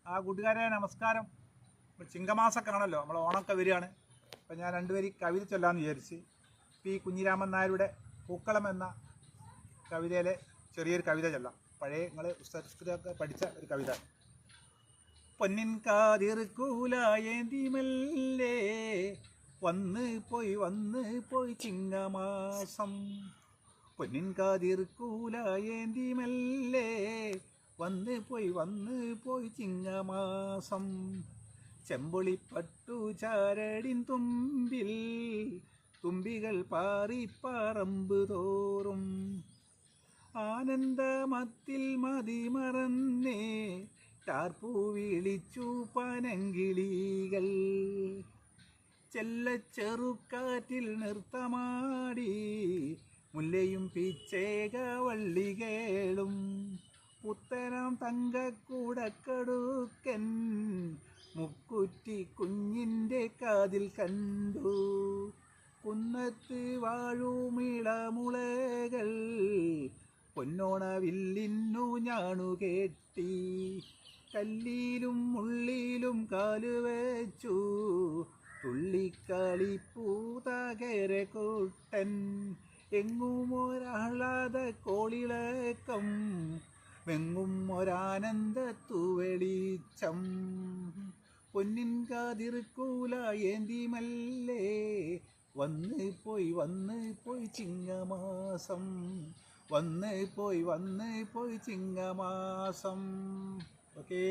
ആ കൂട്ടുകാരെ നമസ്കാരം. ഇപ്പോൾ ചിങ്ങമാസമൊക്കെ ആണല്ലോ, നമ്മൾ ഓണമൊക്കെ വരികയാണ്. അപ്പോൾ ഞാൻ രണ്ടുപേരി കവിത ചൊല്ലാമെന്ന് വിചാരിച്ച്. പി കുഞ്ഞിരാമൻ നായരുടെ പൂക്കളം എന്ന കവിതയിലെ ചെറിയൊരു കവിത ചൊല്ലാം. പഴയ നിങ്ങൾ പുസ്തകത്തിലൊക്കെ പഠിച്ച ഒരു കവിത. പൊന്നിൻ കാതിർക്കൂലായേന്തി മെല്ലെ വന്ന് പോയി ചിങ്ങമാസം. പൊന്നിൻ കാതിർക്കൂലായേന്തി മെല്ലെ വന്ന് പോയി ചിങ്ങമാസം. ചെമ്പൊളിപ്പട്ടു ചാരടിൻ തുമ്പിൽ തുമ്പികൾ പാറിപ്പറമ്പ് തോറും. ആനന്ദമത്തിൽ മതിമറന്നേ ടാർപ്പൂ വിളിച്ചു പനങ്കിളികൾ. ചെല്ലച്ചെറുക്കാറ്റിൽ നൃത്തമാടി മുല്ലയും പിച്ചേക വള്ളികേളും. പുത്തനാം തങ്കക്കൂടക്കടുക്കൻ മുക്കുറ്റി കുഞ്ഞിൻ്റെ കാതിൽ കണ്ടു. കുന്നത്ത് വാഴുമിളമുളകൾ പൊന്നോണവില്ലിന്നു ഞാണുകെട്ടി. കല്ലിലും മുള്ളിലും കാലുവെച്ചു തുള്ളിക്കളിപ്പൂതകരെ കൂട്ടൻ. എങ്ങുമൊരാഹ്ലാദ കോളിളക്കം വെങ്ങും ഒരാനന്ദത്തു വെളിച്ചം. പൊന്നിൻ കാതിർക്കൂലായേന്തി മെല്ലെ വന്ന് പോയി ചിങ്ങമാസം. വന്ന് പോയി ചിങ്ങമാസം. ഓക്കേ.